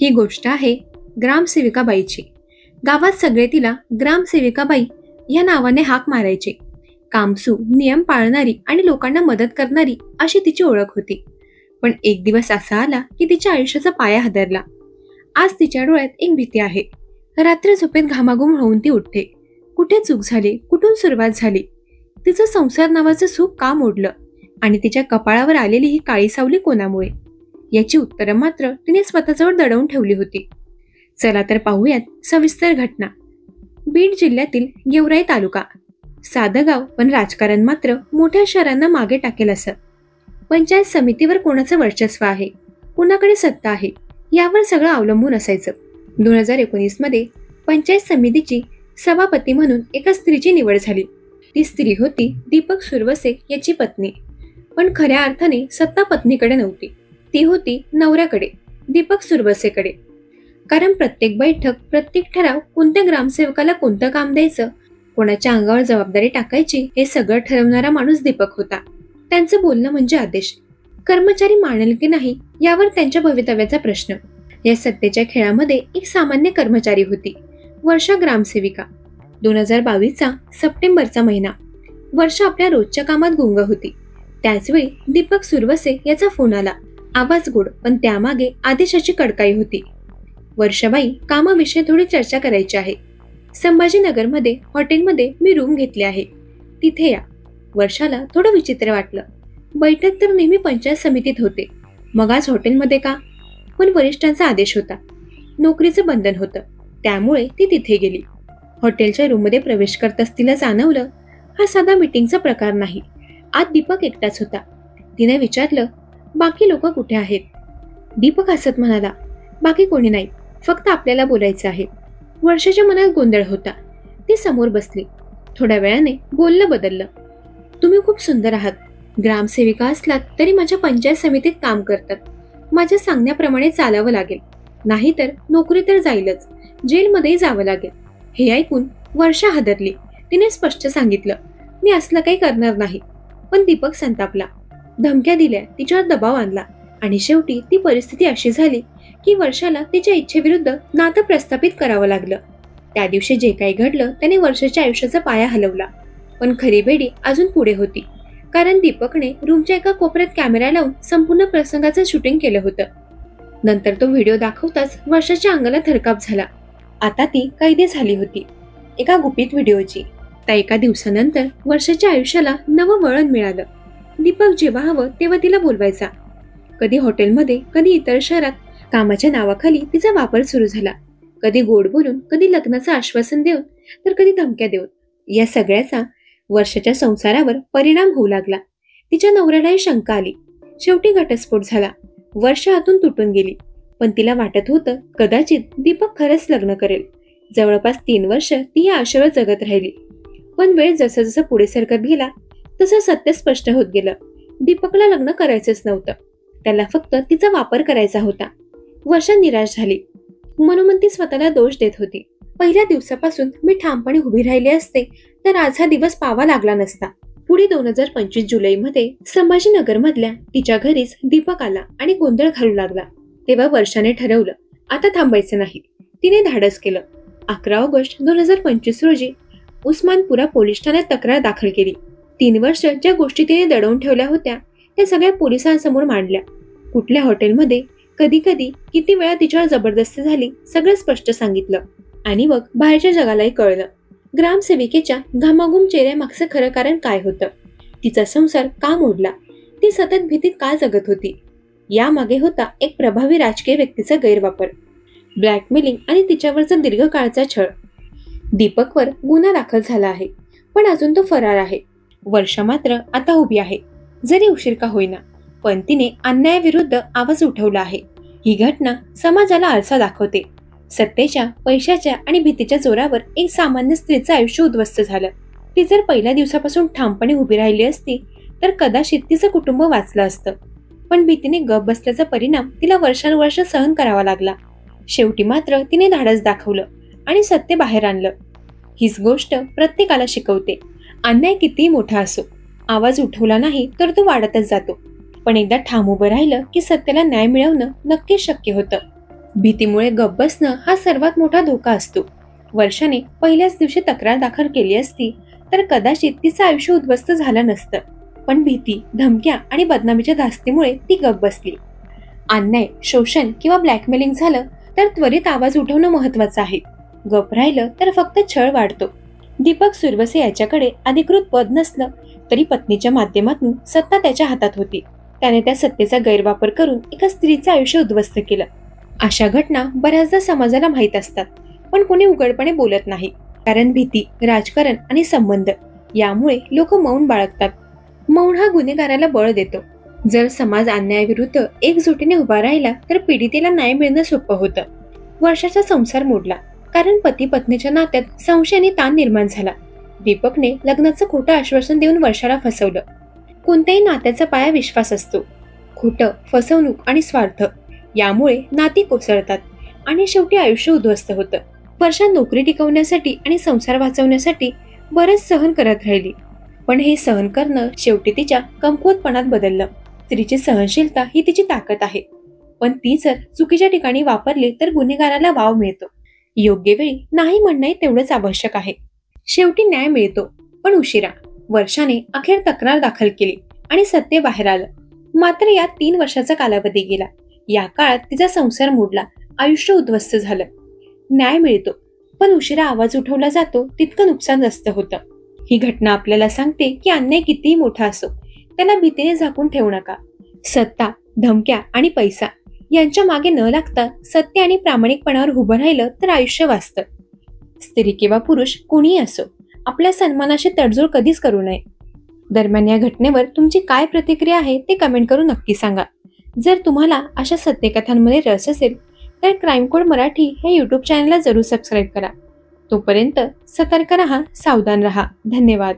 ही गोष्ट आहे ग्रामसेविकाबाईची. गावात सगळे तिला ग्रामसेविकाबाई या नावाने हाक मारायचे. कामसू, नियम पाळणारी आणि लोकांना मदत करणारी अशी तिची ओळख होती. पण एक दिवस असा आला की तिच्या आयुष्याचा पाया हादरला. आज तिच्या डोळ्यात एक भीती आहे. रात्री झोपेत घामाघूम होऊन ती उठते. कुठे चूक झाली, कुठून सुरुवात झाली, तिचं संसार नावाचं सुख का मोडलं आणि तिच्या कपाळावर आलेली ही काळी सावली कोणामुळे, याची उत्तरं मात्र तिने स्वतःजवळ दडवून ठेवली होती. चला तर पाहूयात सविस्तर घटना. बीड जिल्ह्यातील गेवराई तालुका. साधं गाव, पण राजकारण मात्र मोठ्या शहरांना मागे टाकेल असं. पंचायत समितीवर कोणाचं वर्चस्व आहे, कुणाकडे सत्ता आहे, यावर सगळं अवलंबून असायचं. 2019 मध्ये पंचायत समितीची सभापती म्हणून एका स्त्रीची निवड झाली. ती स्त्री होती दीपक सुरवसे याची पत्नी. पण खऱ्या अर्थाने सत्ता पत्नीकडे नव्हती, ती होती नवऱ्याकडे, दीपक सुरवसेकडे. कारण प्रत्येक बैठक, प्रत्येक ठराव, कोणत्या ग्रामसेवकाला कोणतं काम द्यायचं, कोणाच्या अंगावर जबाबदारी टाकायची, हे सगळं ठरवणारा माणूस दीपक होता. त्यांचं बोलणं म्हणजे आदेश. कर्मचारी मानेल की नाही यावर त्यांच्या भवितव्याचा प्रश्न. या सत्तेच्या खेळामध्ये एक सामान्य कर्मचारी होती, वर्षा ग्रामसेविका. 2022चा सप्टेंबरचा महिना. वर्षा आपल्या रोजच्या कामात गुंग होती. त्याचवेळी दीपक सुरवसे याचा फोन आला. आवाज गोड, पण त्यामागे आदेशाची कडकाई होती. वर्षाबाई, कामाविषयी थोडी चर्चा करायची आहे. संभाजीनगरमध्ये हॉटेलमध्ये मी रूम घेतली आहे, तिथे या. वर्षाला थोडं विचित्र वाटलं. बैठक तर नेहमी पंचायत समितीत होते, मग आज हॉटेलमध्ये का? पण वरिष्ठांचा आदेश होता, नोकरीचं बंधन होतं, त्यामुळे ती तिथे गेली. हॉटेलच्या रूममध्ये प्रवेश करताच तिला जाणवलं, हा साधा मीटिंगचा प्रकार नाही. आत दीपक एकटाच होता. तिने विचारलं, बाकी लोक कुठे आहेत? दीपक हसत म्हणाला, बाकी कोणी नाही, फक्त आपल्याला बोलायचं आहे. वर्षाच्या मनात गोंधळ होता. ती समोर बसली. थोड्या वेळाने बोलणं बदललं. तुम्ही खूप सुंदर आहात. ग्रामसेविका असलात तरी माझ्या पंचायत समितीत काम करतात. माझ्या सांगण्याप्रमाणे चालावं लागेल, नाहीतर नोकरी तर जाईलच, जेलमध्येही जावं लागेल. हे ऐकून वर्षा हादरली. तिने स्पष्ट सांगितलं, मी असलं काही करणार नाही. पण दीपक संतापला. धमक्या दिल्या, तिच्यावर दबाव आणला आणि शेवटी ती परिस्थिती अशी झाली की वर्षाला तिच्या इच्छेविरुद्ध नातं प्रस्थापित करावं लागलं. त्या दिवशी जे काही घडलं त्याने वर्षाच्या आयुष्याचा पाया हलवला. पण खरी बेडी अजून पुढे होती. कारण दीपकने रूमच्या एका कोपऱ्यात कॅमेरा लावून संपूर्ण प्रसंगाचं शूटिंग केलं होतं. नंतर तो व्हिडिओ दाखवताच वर्षाच्या अंगाला थरकाप झाला. आता ती कैदी झाली होती एका गुपित व्हिडिओची. त्या एका दिवसानंतर वर्षाच्या आयुष्याला नवं वळण मिळालं. दीपक जेव्हा हवं तेव्हा तिला बोलवायचा. कधी हॉटेलमध्ये, कधी इतर शहरात. कामाच्या नावाखाली तिचा वापर सुरू झाला. कधी गोड बोलून, कधी लग्नाचं आश्वासन देऊन, तर कधी धमक्या देऊन. या सगळ्याचा वर्षाच्या संसारावर परिणाम होऊ लागला. तिच्या नवऱ्यालाही शंका आली. शेवटी घटस्फोट झाला. वर्ष हातून तुटून गेली. पण तिला वाटत होतं कदाचित दीपक खरंच लग्न करेल. जवळपास 3 वर्ष ती या आशेवर जगत राहिली. पण वेळ जसं जसं पुढे सरकत गेला तसं सत्य स्पष्ट होत गेलं. दीपकला लग्न करायचंच नव्हतं, त्याला फक्त तिचा वापर करायचा होता. वर्षा निराश झाली. मनोमन ती स्वतःला दोष देत होती. पहिल्या दिवसापासून मी ठामपणे उभी राहिली असते तर आज हा दिवस पावा लागला नसता. पुढे 2025 जुलैमध्ये संभाजीनगर मधल्या तिच्या घरीच दीपक आला आणि गोंधळ घालू लागला. तेव्हा वर्षाने ठरवलं, आता थांबायचं नाही. तिने धाडस केलं. 11 ऑगस्ट 2025 रोजी उस्मानपुरा पोलीस ठाण्यात तक्रार दाखल केली. 3 वर्ष ज्या गोष्टी तिने दडवून ठेवल्या होत्या त्या सगळ्या पोलिसांसमोर मांडल्या. कुठल्या हॉटेलमध्ये, कधी कधी, किती वेळा तिच्यावर जबरदस्ती झाली, सगळं स्पष्ट सांगितलं. आणि मग बाहेरच्या जगालाही कळलं ग्रामसेविकेच्या घामाघूम चेहऱ्यामागचं खरं कारण काय होतं. तिचा संसार का मोडला, ती सतत भीतीत का जगत होती. यामागे होता एक प्रभावी राजकीय व्यक्तीचा गैरवापर, ब्लॅकमेलिंग आणि तिच्यावरचा दीर्घकाळचा छळ. दीपकवर गुन्हा दाखल झाला आहे, पण अजून तो फरार आहे. वर्षा मात्र आता उभी आहे, जरी उशीर का होईना, पण तिने अन्यायाविरुद्ध आवाज उठवला आहे. ही घटना समाजाला आरसा दाखवते. सत्तेच्या, पैशाच्या आणि भीतीच्या जोरावर एक सामान्य स्त्रीचं आयुष्य उद्ध्वस्त झालं. ती जर पहिल्या दिवसापासून ठामपणे उभी राहिली असती तर कदाचित तिचं कुटुंब वाचलं असतं. पण भीतीने गप बसल्याचा परिणाम तिला वर्षानुवर्ष सहन करावा लागला. शेवटी मात्र तिने धाडस दाखवलं आणि सत्य बाहेर आणलं. हीच गोष्ट प्रत्येकाला शिकवते, अन्याय कितीही मोठा असो, आवाज उठवला नाही तर तो वाढतच जातो. पण एकदा ठाम उभं राहिलं की सत्याला न्याय मिळवणं नक्कीच शक्य होतं. भीतीमुळे गप्प बसणं हा सर्वात मोठा धोका असतो. वर्षाने पहिल्याच दिवशी तक्रार दाखल केली असती तर कदाचित तिचं आयुष्य उद्ध्वस्त झालं नसतं. पण भीती, धमक्या आणि बदनामीच्या धास्तीमुळे ती गप्प बसली. अन्याय, शोषण किंवा ब्लॅकमेलिंग झालं तर त्वरित आवाज उठवणं महत्वाचं आहे. गप राहिलं तर फक्त छळ वाढतो. दीपक सुरवसे याच्याकडे अधिकृत पद नसलं तरी पत्नीच्या माध्यमातून सत्ता त्याच्या हातात होती. त्याने त्या सत्तेचा गैरवापर करून एका स्त्रीचं आयुष्य उद्ध्वस्त केलं. अशा घटना बऱ्याचदा समाजाला माहीत असतात, पण कोणी उघडपणे बोलत नाही. कारण भीती, राजकारण आणि संबंध यामुळे लोक मौन बाळगतात. मौन हा गुन्हेगाराला बळ देतो. जर समाज अन्यायाविरुद्ध एकजुटीने उभा राहिला तर पीडितेला न्याय मिळणं सोपं होतं. वर्षाचा संसार मोडला कारण पती पत्नीच्या नात्यात संशय आणि ताण निर्माण झाला. दीपकने लग्नाचं खोटं आश्वासन देऊन वर्षाला फसवलं. कोणत्याही नात्याचा पाया विश्वास असतो. खोटं, फसवणूक आणि स्वार्थ यामुळे नाती कोसळतात आणि शेवटी आयुष्य उद्ध्वस्त होतं. वर्षा नोकरी टिकवण्यासाठी आणि संसार वाचवण्यासाठी बरंच सहन करत राहिली, पण हे सहन करणं शेवटी तिच्या कमकुवतपणात बदललं. स्त्रीची सहनशीलता ही तिची ताकद आहे, पण ती जर चुकीच्या ठिकाणी वापरली तर गुन्हेगाराला वाव मिळतो. योग्य वेळी नाही म्हणणं तेवढंच आवश्यक आहे. शेवटी न्याय मिळतो, पण उशिरा. वर्षाने अखेर तक्रार दाखल केली आणि सत्य बाहेर आलं. मात्र यात 3 वर्षाचा कालावधी गेला. या काळात तिचा संसार मोडला, आयुष्य उद्ध्वस्त झालं. न्याय मिळतो, पण उशिरा आवाज उठवला जातो तितकं नुकसान जास्त होतं. ही घटना आपल्याला सांगते की अन्याय कितीही मोठा असो त्याला भीतीने झाकून ठेवू नका. सत्ता, धमक्या आणि पैसा यांच्या मागे न लागता सत्य आणि प्रामाणिकपणावर उभं राहिलं तर आयुष्य वाचतं. स्त्री किंवा पुरुष कोणीही असो, आपल्या सन्मानाशी तडजोड कधीच करू नये. दरम्यान या घटनेवर तुमची काय प्रतिक्रिया आहे ते कमेंट करून नक्की सांगा. जर तुम्हाला अशा सत्यकथांमध्ये रस असेल तर क्राईम कोड मराठी या यूट्यूब चॅनलला जरूर सबस्क्राईब करा. तोपर्यंत सतर्क रहा, सावधान रहा. धन्यवाद.